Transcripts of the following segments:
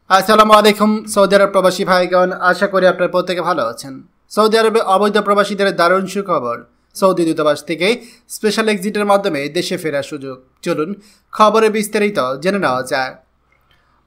আসসালামু আলাইকুম সৌদি আরব প্রবাসী ভাইগণ, আশা করি আপনারা প্রত্যেকে ভালো আছেন। সৌদি আরবে অবৈধ প্রবাসীদের দারুণ সুখবর। সৌদি দূতাবাস থেকে স্পেশাল এক্সিটের মাধ্যমে দেশে ফেরার সুযোগ। চলুন খবরে বিস্তারিত জেনে নেওয়া যায়।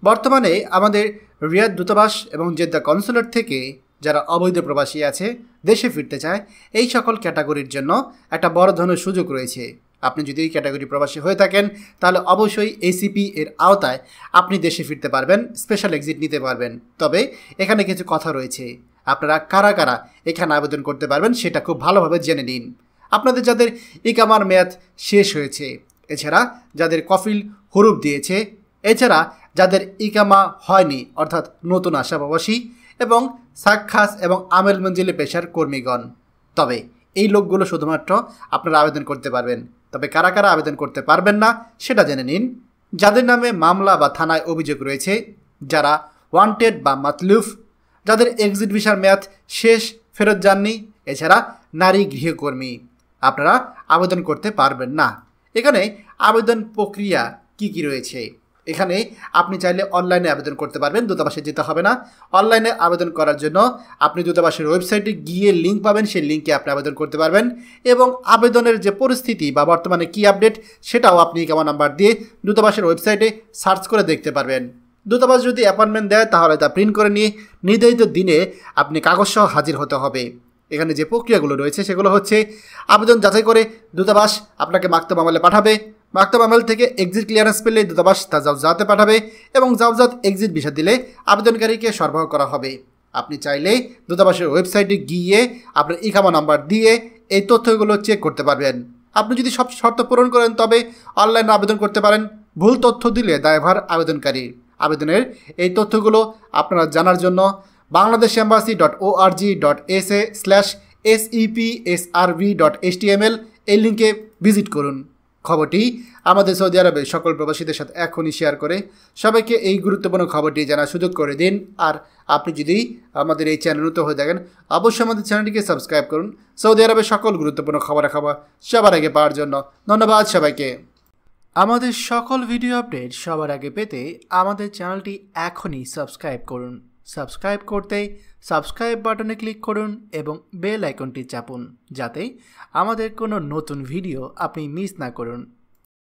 বর্তমানে আমাদের রিয়াদ দূতাবাস এবং জেদ্দা কনসুলেট থেকে যারা অবৈধ প্রবাসী আছে, দেশে ফিরতে চায়, এই সকল ক্যাটাগরির জন্য একটা বড় ধরনের সুযোগ রয়েছে। আপনি যদি এই ক্যাটাগরি প্রবাসী হয়ে থাকেন তাহলে অবশ্যই এসিপি এর আওতায় আপনি দেশে ফিরতে পারবেন, স্পেশাল এক্সিট নিতে পারবেন। তবে এখানে কিছু কথা রয়েছে, আপনারা কারা কারা এখানে আবেদন করতে পারবেন সেটা খুব ভালোভাবে জেনে নিন। আপনাদের যাদের ইকামার মেয়াদ শেষ হয়েছে, এছাড়া যাদের কফিল হুরুপ দিয়েছে, এছাড়া যাদের ইকামা হয়নি অর্থাৎ নতুন আসা প্রবাসী, এবং সাক্ষাস এবং আমেল মঞ্জিলে পেশার কর্মীগণ। তবে এই লোকগুলো শুধুমাত্র আপনারা আবেদন করতে পারবেন। তবে কারা কারা আবেদন করতে পারবেন না সেটা জেনে নিন। যাদের নামে মামলা বা থানায় অভিযোগ রয়েছে, যারা ওয়ান্টেড বা মাতলুফ, যাদের এক্সিট ভিসার মেয়াদ শেষ, ফেরত যাননি, এছাড়া নারী গৃহকর্মী, আপনারা আবেদন করতে পারবেন না। এখানে আবেদন প্রক্রিয়া কি রয়েছে, এখানে আপনি চাইলে অনলাইনে আবেদন করতে পারবেন, দূতাবাসে যেতে হবে না। অনলাইনে আবেদন করার জন্য আপনি দূতাবাসের ওয়েবসাইটে গিয়ে লিঙ্ক পাবেন, সেই লিঙ্কে আপনি আবেদন করতে পারবেন। এবং আবেদনের যে পরিস্থিতি বা বর্তমানে কি আপডেট সেটাও আপনি ইকামা নাম্বার দিয়ে দূতাবাসের ওয়েবসাইটে সার্চ করে দেখতে পারবেন। দূতাবাস যদি অ্যাপয়েন্টমেন্ট দেয় তাহলে তা প্রিন্ট করে নিয়ে নির্ধারিত দিনে আপনি কাগজসহ হাজির হতে হবে। এখানে যে প্রক্রিয়াগুলো রয়েছে সেগুলো হচ্ছে, আবেদন যাচাই করে দূতাবাস আপনাকে মাকতুব আমলে পাঠাবে। মাকতুব আমল থেকে এক্সিট ক্লিয়ারেন্স পেলে দূতাবাস তা জাওজাতে পাঠাবে এবং জাওজাত এক্সিট ভিসা দিলে আবেদনকারীকে সরবরাহ করা হবে। আপনি চাইলে দূতাবাসের ওয়েবসাইটে গিয়ে আপনার ইকামা নাম্বার দিয়ে এই তথ্যগুলো চেক করতে পারবেন। আপনি যদি সব শর্ত পূরণ করেন তবে অনলাইনে আবেদন করতে পারেন। ভুল তথ্য দিলে দায়ভার আবেদনকারীর। আবেদনের এই তথ্যগুলো আপনারা জানার জন্য bangladeshembassy.org.sa/sepsrv.html এই লিঙ্কে ভিজিট করুন। খবরটি আমাদের সৌদি আরবের সকল প্রবাসীদের সাথে এখনই শেয়ার করে সবাইকে এই গুরুত্বপূর্ণ খবরটি জানার সুযোগ করে দিন। আর আপনি যদি আমাদের এই চ্যানেল নতুন হয়ে থাকেন, অবশ্যই আমাদের চ্যানেলটিকে সাবস্ক্রাইব করুন সৌদি আরবের সকল গুরুত্বপূর্ণ খবরাখবর সবার আগে পাওয়ার জন্য। ধন্যবাদ সবাইকে। আমাদের সকল ভিডিও আপডেট সবার আগে পেতে আমাদের চ্যানেলটি এখনই সাবস্ক্রাইব করুন। সাবস্ক্রাইব করতে সাবস্ক্রাইব বাটনে ক্লিক করুন এবং বেল আইকনটি চাপুন, যাতে আমাদের কোনো নতুন ভিডিও আপনি মিস না করুন।